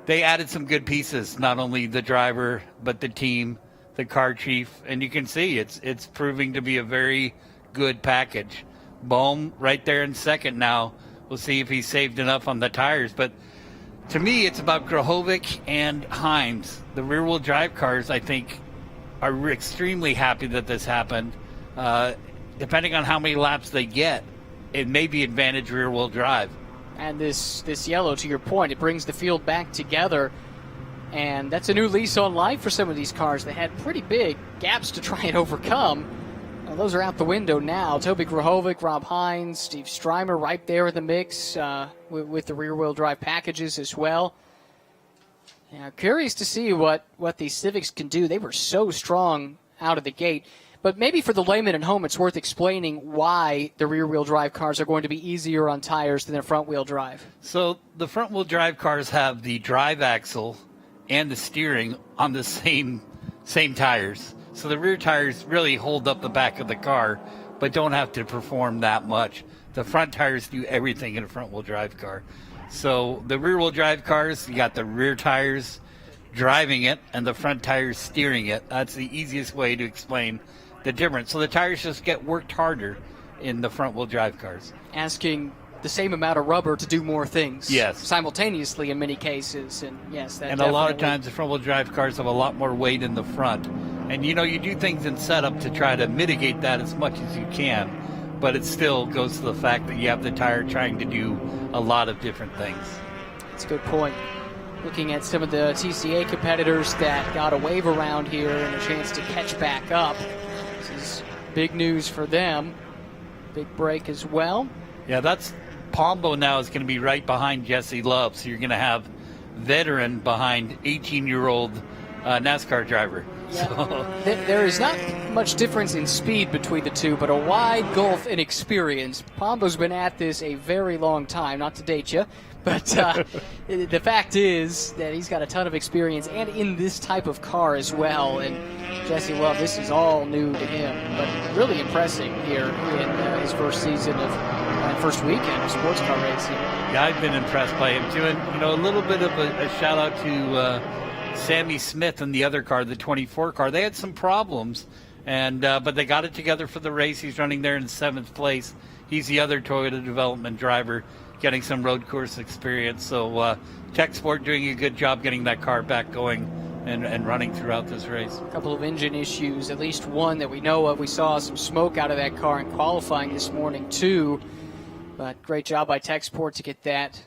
Speaker 2: they added some good pieces, not only the driver, but the team, the car chief. And you can see it's proving to be a very good package. Bohm right there in second now. We'll see if he saved enough on the tires. But to me, it's about Grahovic and Hines. The rear-wheel drive cars, I think, are extremely happy that this happened. Depending on how many laps they get, it may be advantage rear-wheel drive.
Speaker 1: And this yellow, to your point, it brings the field back together. And that's a new lease on life for some of these cars. They had pretty big gaps to try and overcome. Well, those are out the window now. Toby Grahovic, Rob Hines, Steve Strymer right there in the mix with the rear-wheel drive packages as well. Yeah, curious to see what these Civics can do. They were so strong out of the gate. But maybe for the layman at home, it's worth explaining why the rear-wheel drive cars are going to be easier on tires than the front-wheel drive.
Speaker 2: So the front-wheel drive cars have the drive axle and the steering on the same tires. So the rear tires really hold up the back of the car, but don't have to perform that much. The front tires do everything in a front-wheel drive car. So the rear-wheel drive cars, you got the rear tires driving it and the front tires steering it. That's the easiest way to explain the difference. So the tires just get worked harder in the front-wheel drive cars.
Speaker 1: Asking the same amount of rubber to do more things.
Speaker 2: Yes.
Speaker 1: Simultaneously in many cases. And yes, that
Speaker 2: and a lot of times the front-wheel drive cars have a lot more weight in the front. And, you know, you do things in setup to try to mitigate that as much as you can, but it still goes to the fact that you have the tire trying to do a lot of different things.
Speaker 1: That's a good point. Looking at some of the TCA competitors that got a wave around here and a chance to catch back up. This is big news for them. Big break as well.
Speaker 2: Yeah, that's Pombo now is going to be right behind Jesse Love, so you're going to have veteran behind 18-year-old NASCAR driver.
Speaker 1: Yeah.
Speaker 2: So.
Speaker 1: There is not much difference in speed between the two, but a wide gulf in experience. Pombo's been at this a very long time, not to date you, but the fact is that he's got a ton of experience and in this type of car as well. And Jesse Love, this is all new to him, but really impressive here in his first season of first weekend of sports car racing.
Speaker 2: Yeah, I've been impressed by him too. And, you know, a little bit of a shout out to Sammy Smith and the other car, the 24 car. They had some problems, and but they got it together for the race. He's running there in 7th place. He's the other Toyota development driver, getting some road course experience. So Tech Sport doing a good job getting that car back going and running throughout this race.
Speaker 1: A couple of engine issues, at least one that we know of. We saw some smoke out of that car in qualifying this morning too. But great job by Tech Sport to get that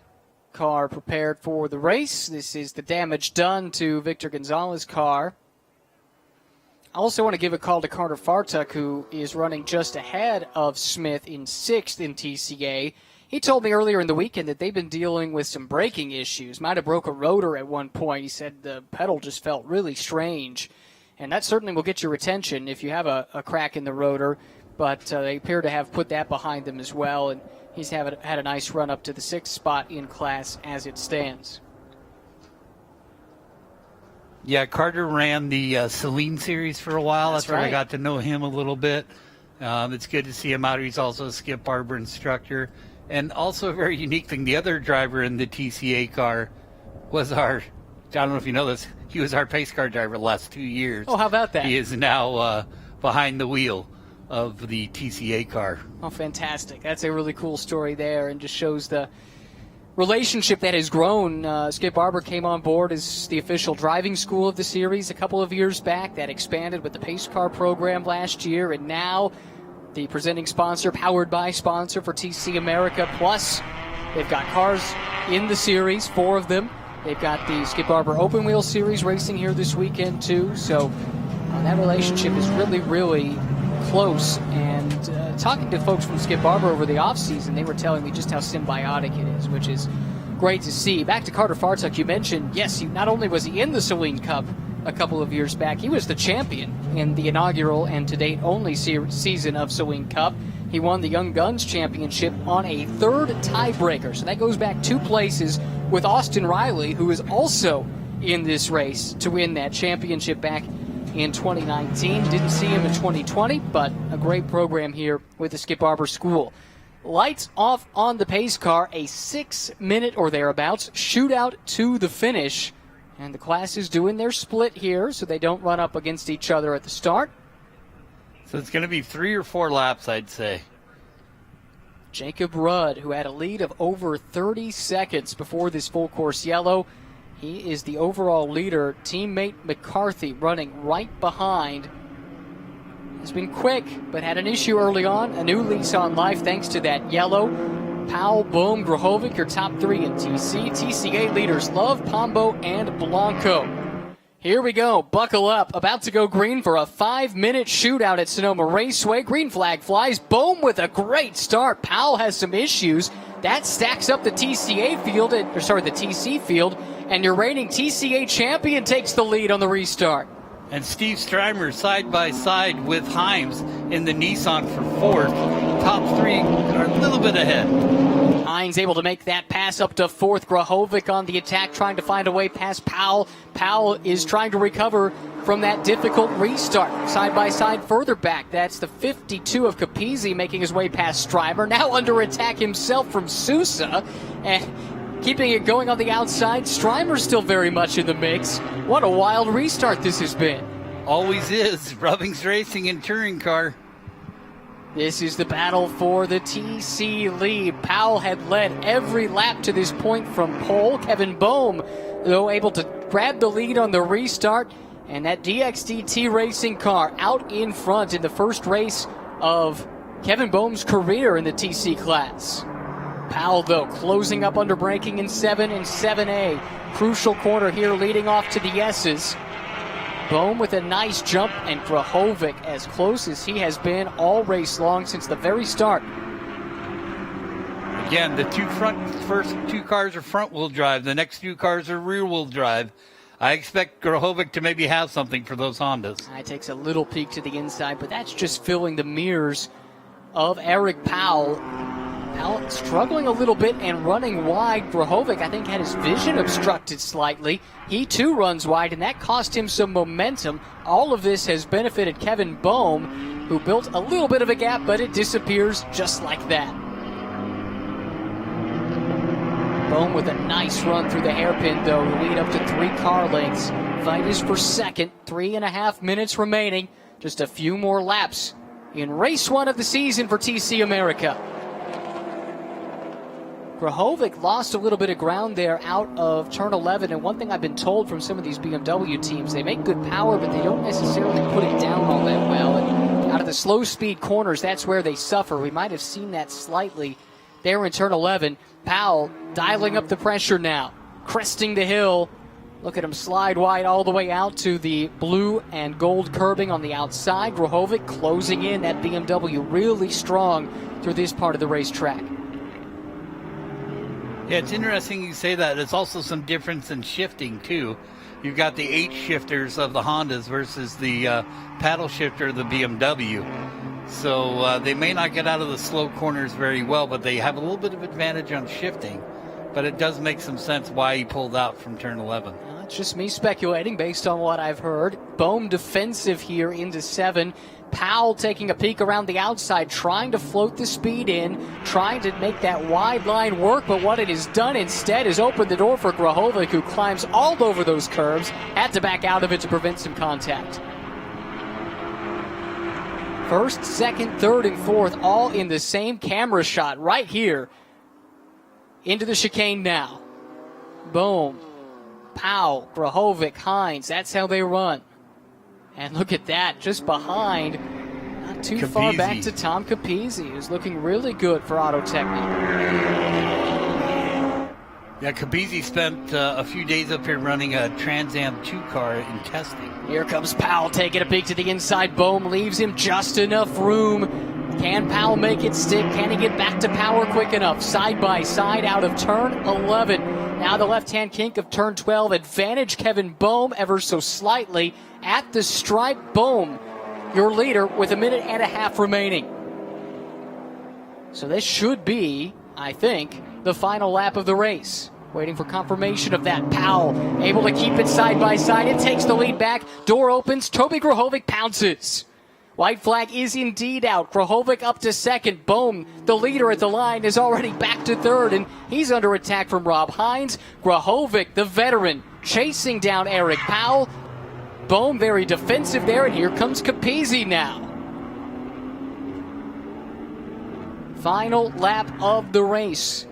Speaker 1: car prepared for the race. This is the damage done to Victor Gonzalez's car. I also want to give a call to Carter Fartuk, who is running just ahead of Smith in 6th in TCA. He told me earlier in the weekend that they've been dealing with some braking issues. Might have broke a rotor at one point. He said the pedal just felt really strange. And that certainly will get your attention if you have a crack in the rotor. But they appear to have put that behind them as well. And he's had a nice run up to the 6th spot in class as it stands.
Speaker 2: Yeah, Carter ran the Celine Series for a while. That's where
Speaker 1: right.
Speaker 2: I got to know him a little bit. It's good to see him out. He's also a Skip Barber instructor. And also a very unique thing, the other driver in the TCA car was our don't know if you know this, he was our pace car driver the last 2 years.
Speaker 1: Oh, how about that?
Speaker 2: He is now behind the wheel of the TCA car.
Speaker 1: Oh, fantastic. That's a really cool story there, and just shows the relationship that has grown. Skip Barber came on board as the official driving school of the series a couple of years back. That expanded with the pace car program last year, and now the presenting sponsor, powered by sponsor for TC America. Plus, they've got cars in the series, 4 of them. They've got the Skip Barber Open Wheel Series racing here this weekend, too. So that relationship is really, really close. And talking to folks from Skip Barber over the offseason, they were telling me just how symbiotic it is, which is great to see. Back to Carter Fartuck, you mentioned, yes, not only was he in the Saline Cup a couple of years back, he was the champion in the inaugural and to date only season of Saline Cup. He won the Young Guns Championship on a 3rd tiebreaker. So that goes back 2 places with Austin Riley, who is also in this race to win that championship back in 2019. Didn't see him in 2020, but a great program here with the Skip Barber School. Lights off on the pace car, a 6-minute or thereabouts shootout to the finish. And the classes doing their split here so they don't run up against each other at the start.
Speaker 2: So it's going to be 3 or 4 laps, I'd say.
Speaker 1: Jacob Rudd, who had a lead of over 30 seconds before this full course yellow. He is the overall leader. Teammate McCarthy running right behind. Has been quick, but had an issue early on. A new lease on life thanks to that yellow. Powell, Bohm, Grahovic, your top 3 in TC. TCA leaders Love, Pombo, and Blanco. Here we go. Buckle up. About to go green for a 5-minute shootout at Sonoma Raceway. Green flag flies. Bohm with a great start. Powell has some issues. That stacks up the TC field, and your reigning TCA champion takes the lead on the restart.
Speaker 2: And Steve Strymer side by side with Himes in the Nissan for 4th. Top 3 are a little bit ahead.
Speaker 1: Hines able to make that pass up to 4th. Grahovic on the attack, trying to find a way past Powell. Powell is trying to recover from that difficult restart. Side by side further back. That's the 52 of Capizzi making his way past Strymer. Now under attack himself from Sousa. And keeping it going on the outside, Strymer's still very much in the mix. What a wild restart this has been.
Speaker 2: Always is. Rubbings Racing and Touring Car.
Speaker 1: This is the battle for the TC lead. Powell had led every lap to this point from pole. Kevin Bohm, though, able to grab the lead on the restart. And that DXDT racing car out in front in the first race of Kevin Bohm's career in the TC class. Powell, though, closing up under braking in 7 and 7A. Crucial corner here leading off to the S's. Bohm with a nice jump, and Grahovic as close as he has been all race long since the very start.
Speaker 2: Again, the first 2 cars are front-wheel drive. The next 2 cars are rear-wheel drive. I expect Grahovic to maybe have something for those Hondas.
Speaker 1: It takes a little peek to the inside, but that's just filling the mirrors of Eric Powell. Powell struggling a little bit and running wide. Grahovic, I think, had his vision obstructed slightly. He, too, runs wide, and that cost him some momentum. All of this has benefited Kevin Bohm, who built a little bit of a gap, but it disappears just like that. Bohm with a nice run through the hairpin, though, to lead up to 3 car lengths. Fight is for second. 3.5 minutes remaining. Just a few more laps in race 1 of the season for TC America. Grahovic lost a little bit of ground there out of turn 11, and one thing I've been told from some of these BMW teams, they make good power, but they don't necessarily put it down all that well. And out of the slow speed corners, that's where they suffer. We might have seen that slightly there in turn 11. Powell dialing up the pressure now, cresting the hill. Look at him slide wide all the way out to the blue and gold curbing on the outside. Grahovic closing in that BMW really strong through this part of the racetrack.
Speaker 2: Yeah, it's interesting you say that. There's also some difference in shifting, too. You've got the 8 shifters of the Hondas versus the paddle shifter of the BMW. So they may not get out of the slow corners very well, but they have a little bit of advantage on shifting. But it does make some sense why he pulled out from turn 11.
Speaker 1: Well, It's just me speculating based on what I've heard. Bohm defensive here into 7. Powell taking a peek around the outside, trying to float the speed in, trying to make that wide line work, but what it has done instead is open the door for Grahovic, who climbs all over those curves, had to back out of it to prevent some contact. First, second, third, and fourth, all in the same camera shot right here. Into the chicane now. Boom. Powell, Grahovic, Hines, that's how they run. And look at that, just behind, not too far back to Tom Capizzi, who's looking really good for Auto Technica.
Speaker 2: Yeah, Capizzi spent a few days up here running a Trans Am 2 car in testing.
Speaker 1: Here comes Powell taking a peek to the inside. Bohm leaves him just enough room. Can Powell make it stick? Can he get back to power quick enough? Side by side out of turn 11. Now the left-hand kink of turn 12. Advantage Kevin Bohm ever so slightly at the stripe. Bohm, your leader, with a minute and a half remaining. So this should be, I think, the final lap of the race. Waiting for confirmation of that. Powell able to keep it side by side. It takes the lead back. Door opens. Toby Grahovic pounces. White flag is indeed out. Grahovic up to second. Bohm, the leader at the line, is already back to third, and he's under attack from Rob Hines. Grahovic, the veteran, chasing down Eric Powell. Bohm very defensive there, and here comes Capizzi now. Final lap of the race.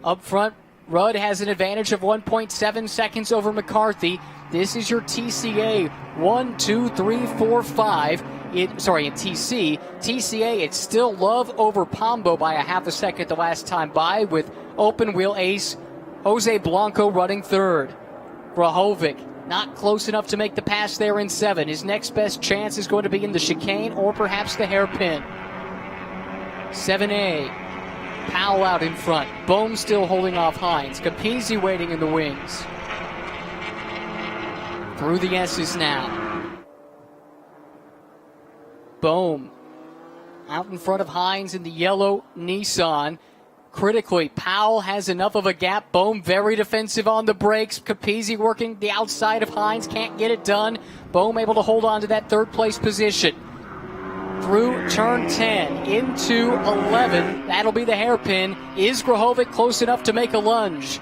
Speaker 1: Up front, Rudd has an advantage of 1.7 seconds over McCarthy. This is your TCA 1, 2, 3, 4, 5. In TC. TCA, it's still Love over Pombo by a half a second the last time by, with open wheel ace Jose Blanco running third. Grahovic not close enough to make the pass there in 7. His next best chance is going to be in the chicane or perhaps the hairpin. 7A. Powell out in front. Bohm still holding off Hines. Capizzi waiting in the wings. Through the S's now. Bohm out in front of Hines in the yellow Nissan. Critically, Powell has enough of a gap. Bohm very defensive on the brakes. Capizzi working the outside of Hines. Can't get it done. Bohm able to hold on to that third place position. Through turn 10 into 11. That'll be the hairpin. Is Grahovic close enough to make a lunge?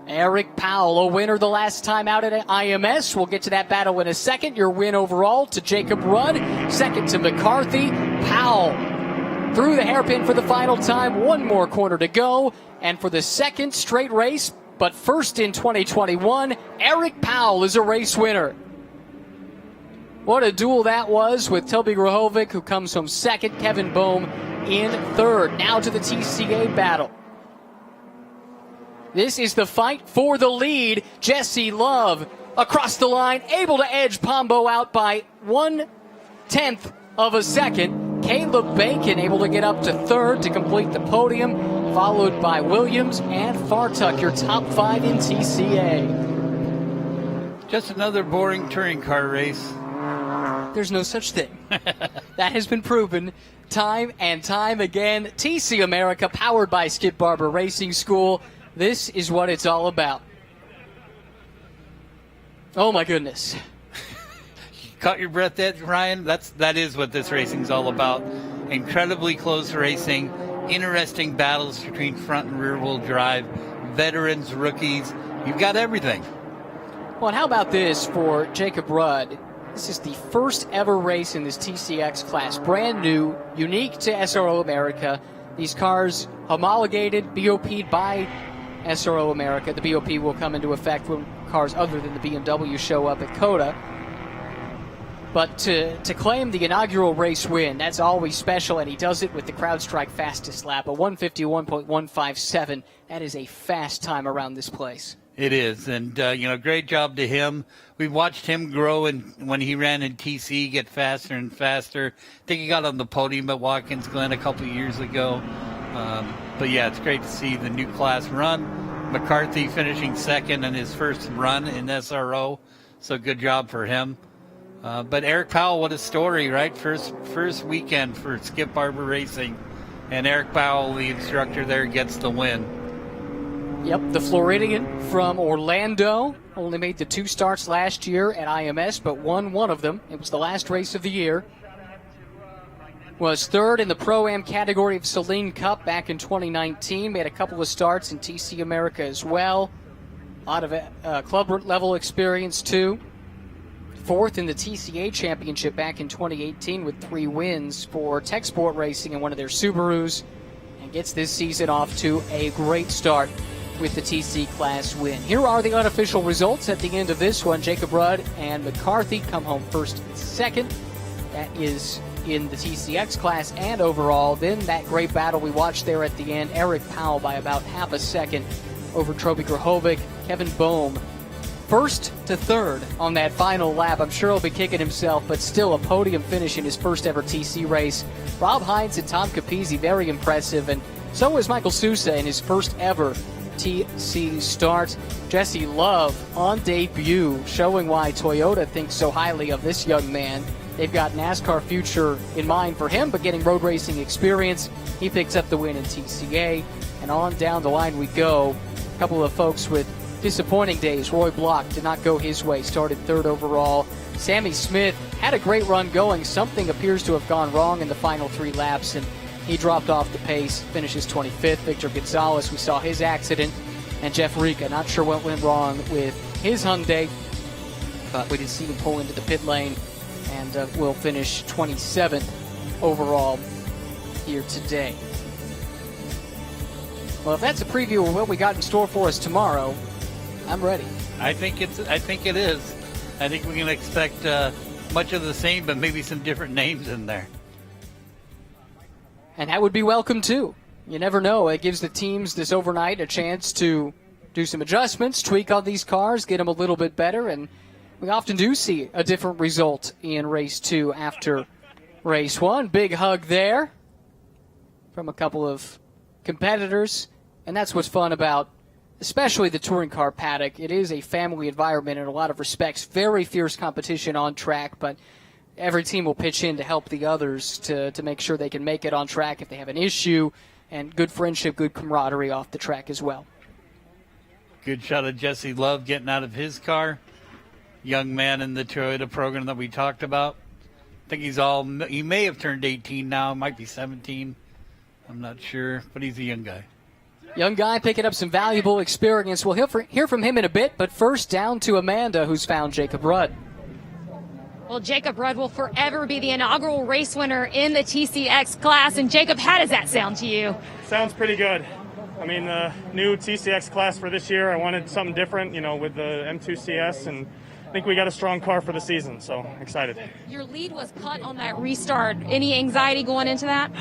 Speaker 1: Eric Powell, a winner the last time out at IMS. We'll get to that battle in a second. Your win overall to Jacob Rudd. Second to McCarthy. Powell through the hairpin for the final time. One more corner to go. And for the second straight race, but first in 2021, Eric Powell is a race winner. What a duel that was, with Toby Grahovic, who comes home second, Kevin Bohm in third. Now to the TCA battle. This is the fight for the lead. Jesse Love across the line, able to edge Pombo out by 1/10 of a second. Caleb Bacon able to get up to third to complete the podium, followed by Williams and Fartuck, your top 5 in TCA.
Speaker 2: Just another boring touring car race.
Speaker 1: There's no such thing. That has been proven time and time again. TC America, powered by Skip Barber Racing School. This is what it's all about. Oh my goodness.
Speaker 2: Caught your breath there, Ryan? That is what this racing's all about. Incredibly close racing, interesting battles between front and rear wheel drive, veterans, rookies. You've got everything.
Speaker 1: Well, and how about this for Jacob Rudd? This is the first ever race in this TCX class. Brand new, unique to SRO America. These cars homologated, BOP'd by SRO America. The BOP will come into effect when cars other than the BMW show up at COTA. But to claim the inaugural race win, that's always special, and he does it with the CrowdStrike fastest lap, a 151.157. That is a fast time around this place.
Speaker 2: It is, and great job to him. We've watched him grow, and when he ran in TC, get faster and faster. I think he got on the podium at Watkins Glen a couple of years ago. But yeah, it's great to see the new class run. McCarthy finishing second in his first run in SRO, so good job for him. But Eric Powell, what a story, right? First weekend for Skip Barber Racing, and Eric Powell, the instructor there, gets the win.
Speaker 1: Yep, the Floridian from Orlando only made the 2 starts last year at IMS, but won one of them. It was the last race of the year. Was third in the Pro-Am category of Saline Cup back in 2019. Made a couple of starts in TC America as well. A lot of club-level experience, too. Fourth in the TCA Championship back in 2018 with 3 wins for Tech Sport Racing in one of their Subarus. And gets this season off to a great start with the TC class win. Here are the unofficial results at the end of this one. Jacob Rudd and McCarthy come home first and second. That is in the TCX class and overall. Then that great battle we watched there at the end. Eric Powell by about half a second over Toby Grahovic. Kevin Bohm first to third on that final lap. I'm sure he'll be kicking himself, but still a podium finish in his first ever TC race. Rob Hines and Tom Capizzi, very impressive. And so was Michael Sousa in his first ever TC start. Jesse Love on debut, showing why Toyota thinks so highly of this young man. They've got NASCAR future in mind for him, but getting road racing experience. He picks up the win in TCA, and on down the line we go. A couple of folks with disappointing days. Roy Block did not go his way, started third overall. Sammy Smith had a great run going. Something appears to have gone wrong in the final 3 laps, and he dropped off the pace, finishes 25th. Victor Gonzalez, we saw his accident. And Jeff Rica, not sure what went wrong with his Hyundai, but we did see him pull into the pit lane and will finish 27th overall here today. Well, if that's a preview of what we got in store for us tomorrow, I'm ready.
Speaker 2: I think it is. I think we can expect much of the same, but maybe some different names in there.
Speaker 1: And that would be welcome, too. You never know. It gives the teams this overnight a chance to do some adjustments, tweak on these cars, get them a little bit better. And we often do see a different result in Race 2 after Race 1. Big hug there from a couple of competitors. And that's what's fun about especially the touring car paddock. It is a family environment in a lot of respects. Very fierce competition on track, but every team will pitch in to help the others to make sure they can make it on track if they have an issue, and good friendship, good camaraderie off the track as well.
Speaker 2: Good shot of Jesse Love getting out of his car. Young man in the Toyota program that we talked about. I think he may have turned 18 now, might be 17. I'm not sure, but he's a young guy.
Speaker 1: Young guy picking up some valuable experience. We'll hear from him in a bit, but first down to Amanda, who's found Jacob Rudd.
Speaker 3: Well, Jacob Rudd will forever be the inaugural race winner in the TCX class. And Jacob, how does that sound to you?
Speaker 4: Sounds pretty good. I mean, the new TCX class for this year, I wanted something different, with the M2 CS, and I think we got a strong car for the season, so excited.
Speaker 3: Your lead was cut on that restart. Any anxiety going into that?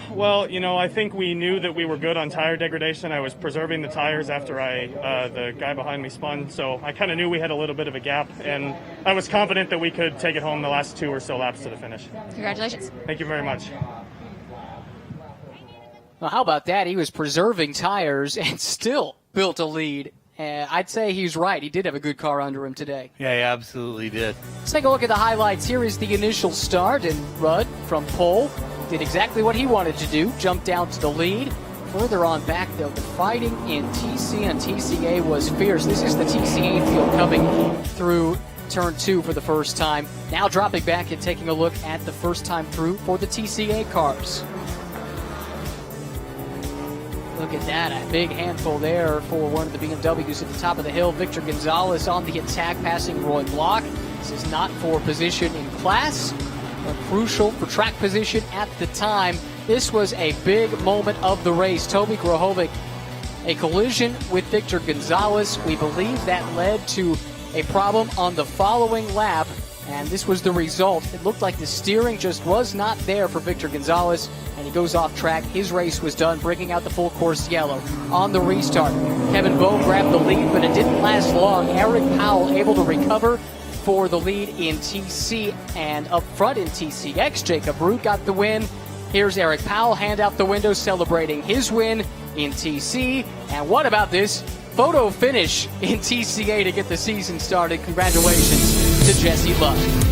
Speaker 4: Well, I think we knew that we were good on tire degradation. I was preserving the tires after the guy behind me spun, so I kind of knew we had a little bit of a gap, and I was confident that we could take it home the last 2 or so laps to the finish.
Speaker 3: Congratulations.
Speaker 4: Thank you very much.
Speaker 1: Well, how about that? He was preserving tires and still built a lead. I'd say he's right. He did have a good car under him today.
Speaker 2: Yeah, he absolutely did.
Speaker 1: Let's take a look at the highlights. Here is the initial start, and Rudd from pole did exactly what he wanted to do, jumped down to the lead. Further on back, though, the fighting in TC and TCA was fierce. This is the TCA field coming through turn 2 for the first time. Now dropping back and taking a look at the first time through for the TCA cars. Look at that, a big handful there for one of the BMWs at the top of the hill. Victor Gonzalez on the attack, passing Roy Block. This is not for position in class, but crucial for track position at the time. This was a big moment of the race. Toby Grahovic, a collision with Victor Gonzalez. We believe that led to a problem on the following lap, and this was the result. It looked like the steering just was not there for Victor Gonzalez, and he goes off track. His race was done, bringing out the full course yellow. On the restart, Kevin Bohm grabbed the lead, but it didn't last long. Eric Powell able to recover for the lead in TC, and up front in TCX, Jacob Root got the win. Here's Eric Powell, hand out the window, celebrating his win in TC. And what about this photo finish in TCA to get the season started? Congratulations to Jesse Love.